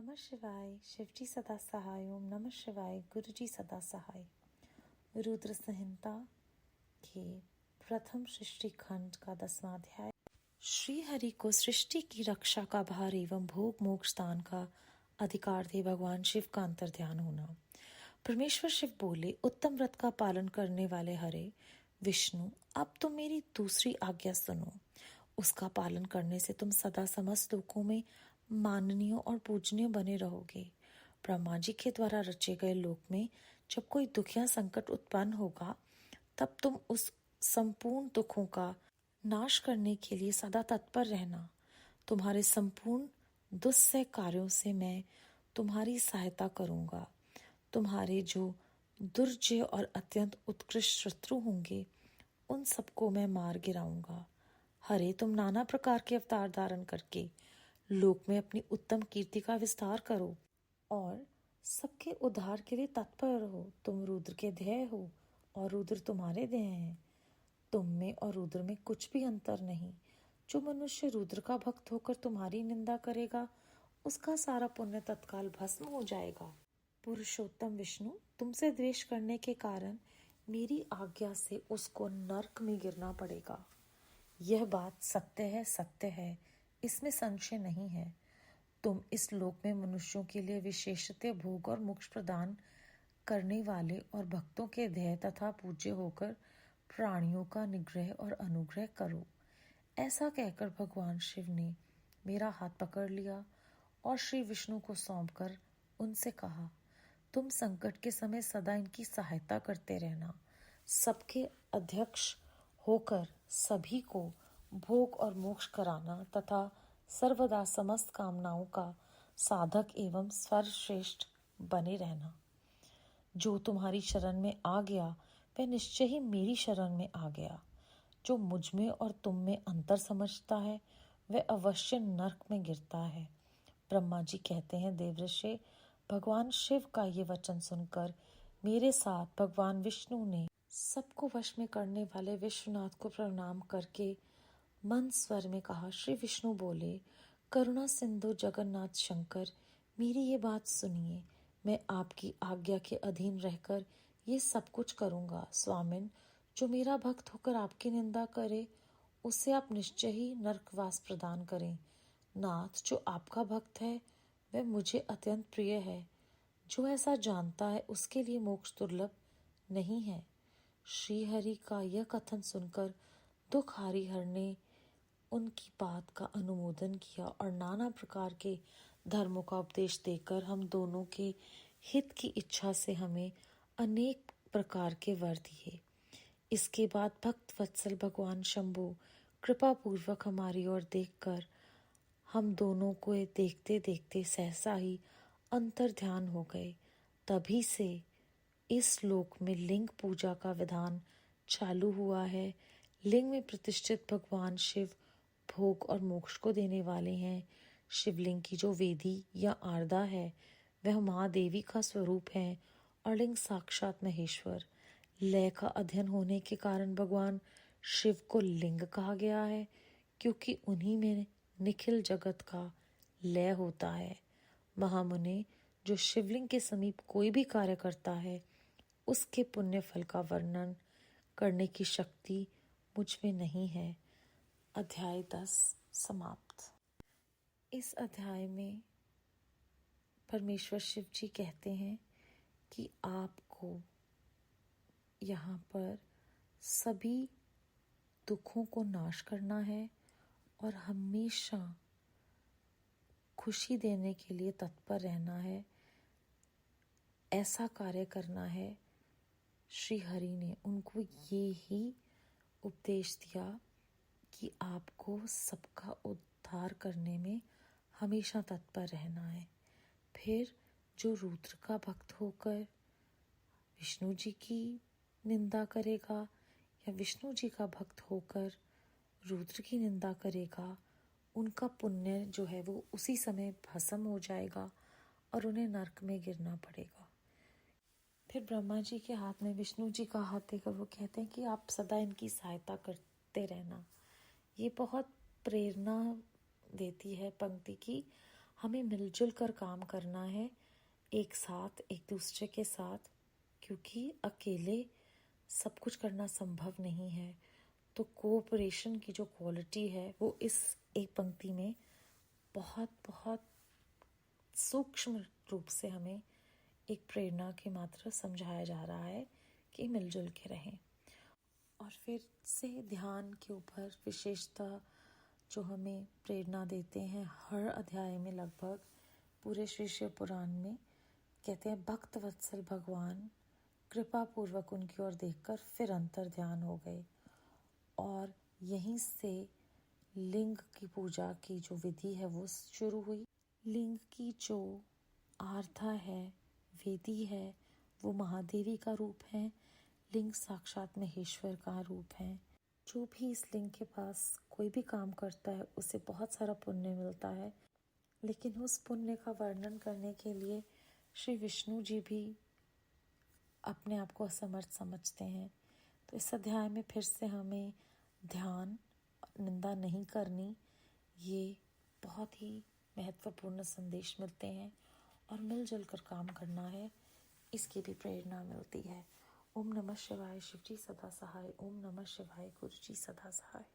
नमः शिवाय। शिवजी सदा सहाय। ओम नमः शिवाय। गुरुजी सदा सहाय। रुद्र संहिता के प्रथम सृष्टि खंड का 10वां अध्याय। श्री हरि को सृष्टि की रक्षा का भार एवं भोग मोक्ष दान का अधिकार थे भगवान शिव का अंतर ध्यान होना। परमेश्वर शिव बोले, उत्तम व्रत का पालन करने वाले हरे विष्णु, अब तुम मेरी दूसरी आज्ञा सुनो। उसका पालन करने से तुम सदा समस्त लोकों में माननीय और पूजनीय बने रहोगे। ब्रह्मा जी के द्वारा रचे गए लोक में जब कोई दुख या संकट उत्पन्न होगा, तब तुम उस संपूर्ण दुखों का नाश करने के लिए सदा तत्पर रहना। तुम्हारे संपूर्ण दुस्सह कार्यों से मैं तुम्हारी सहायता करूंगा। तुम्हारे जो दुर्जय और अत्यंत उत्कृष्ट शत्रु होंगे, उन सबको मैं मार गिराऊंगा। हरे, तुम नाना प्रकार के अवतार धारण करके लोक में अपनी उत्तम कीर्ति का विस्तार करो और सबके उद्धार के लिए तत्पर रहो। तुम रुद्र के ध्येय हो और रुद्र तुम्हारे ध्येय हैं। तुम में और रुद्र में कुछ भी अंतर नहीं। जो मनुष्य रुद्र का भक्त होकर तुम्हारी निंदा करेगा, उसका सारा पुण्य तत्काल भस्म हो जाएगा। पुरुषोत्तम विष्णु, तुमसे द्वेष करने के कारण मेरी आज्ञा से उसको नरक में गिरना पड़ेगा। यह बात सत्य है, इसमें संशय नहीं है। तुम इस लोक में मनुष्यों के लिए विशेषतः भोग और मोक्ष प्रदान करने वाले और भक्तों के ध्येय तथा पूज्य होकर प्राणियों का निग्रह और अनुग्रह करो। ऐसा कहकर भगवान शिव ने मेरा हाथ पकड़ लिया और श्री विष्णु को सौंपकर उनसे कहा, तुम संकट के समय सदा इनकी सहायता करते रहना। सबके अध्यक्ष होकर सभी को भोग और मोक्ष कराना तथा सर्वदा समस्त कामनाओं का साधक एवं सर्वश्रेष्ठ बने रहना। जो तुम्हारी शरण में आ गया, वह निश्चय ही मेरी शरण में आ गया। जो मुझ में और तुम में अंतर समझता है, वह अवश्य नरक में गिरता है। ब्रह्मा जी कहते हैं, देवऋषि, भगवान शिव का ये वचन सुनकर मेरे साथ भगवान विष्णु ने सबको वश में करने वाले विश्वनाथ को प्रणाम करके मन स्वर में कहा। श्री विष्णु बोले, करुणा सिंधु जगन्नाथ शंकर, मेरी ये बात सुनिए। मैं आपकी आज्ञा के अधीन रहकर ये सब कुछ करूंगा। स्वामिन, जो मेरा भक्त होकर आपकी निंदा करे, उसे आप निश्चय ही नरकवास प्रदान करें। नाथ, जो आपका भक्त है, वह मुझे अत्यंत प्रिय है। जो ऐसा जानता है, उसके लिए मोक्ष दुर्लभ नहीं है। श्री हरि का यह कथन सुनकर दुख हरिहर ने उनकी बात का अनुमोदन किया और नाना प्रकार के धर्मों का उपदेश देकर हम दोनों के हित की इच्छा से हमें अनेक प्रकार के वर दिए। इसके बाद भक्त वत्सल भगवान शंभु कृपा पूर्वक हमारी ओर देखकर हम दोनों को देखते देखते सहसा ही अंतर ध्यान हो गए। तभी से इस लोक में लिंग पूजा का विधान चालू हुआ है। लिंग में प्रतिष्ठित भगवान शिव भोग और मोक्ष को देने वाले हैं। शिवलिंग की जो वेदी या आरदा है, वह महादेवी का स्वरूप है और लिंग साक्षात महेश्वर। लय का अध्ययन होने के कारण भगवान शिव को लिंग कहा गया है, क्योंकि उन्हीं में निखिल जगत का लय होता है। महामुने, जो शिवलिंग के समीप कोई भी कार्य करता है, उसके पुण्य फल का वर्णन करने की शक्ति मुझ में नहीं है। अध्याय 10 समाप्त। इस अध्याय में परमेश्वर शिव जी कहते हैं कि आपको यहाँ पर सभी दुखों को नाश करना है और हमेशा खुशी देने के लिए तत्पर रहना है। ऐसा कार्य करना है। श्री हरि ने उनको ये ही उपदेश दिया कि आपको सबका उद्धार करने में हमेशा तत्पर रहना है। फिर जो रुद्र का भक्त होकर विष्णु जी की निंदा करेगा या विष्णु जी का भक्त होकर रुद्र की निंदा करेगा, उनका पुण्य जो है वो उसी समय भस्म हो जाएगा और उन्हें नरक में गिरना पड़ेगा। फिर ब्रह्मा जी के हाथ में विष्णु जी का हाथ देकर वो कहते हैं कि आप सदा इनकी सहायता करते रहना। ये बहुत प्रेरणा देती है पंक्ति की। हमें मिलजुल कर काम करना है, एक साथ, एक दूसरे के साथ, क्योंकि अकेले सब कुछ करना संभव नहीं है। तो कोऑपरेशन की जो क्वालिटी है वो इस एक पंक्ति में बहुत बहुत सूक्ष्म रूप से हमें एक प्रेरणा की मात्रा समझाया जा रहा है कि मिलजुल के रहें। और फिर से ध्यान के ऊपर विशेषता जो हमें प्रेरणा देते हैं हर अध्याय में, लगभग पूरे श्री शिव पुराण में कहते हैं, भक्त वत्सल भगवान कृपा पूर्वक उनकी ओर देखकर फिर अंतर ध्यान हो गए। और यहीं से लिंग की पूजा की जो विधि है वो शुरू हुई। लिंग की जो आराधना है, वेदी है, वो महादेवी का रूप है। लिंग साक्षात महेश्वर का रूप है। जो भी इस लिंग के पास कोई भी काम करता है उसे बहुत सारा पुण्य मिलता है, लेकिन उस पुण्य का वर्णन करने के लिए श्री विष्णु जी भी अपने आप को असमर्थ समझते हैं। तो इस अध्याय में फिर से हमें ध्यान, निंदा नहीं करनी, ये बहुत ही महत्वपूर्ण संदेश मिलते हैं। और मिलजुल कर काम करना है, इसकी भी प्रेरणा मिलती है। ओम नमः शिवाय, शिव जी सदा सहाय। ओम नमः शिवाय, गुरु जी सदा सहाय।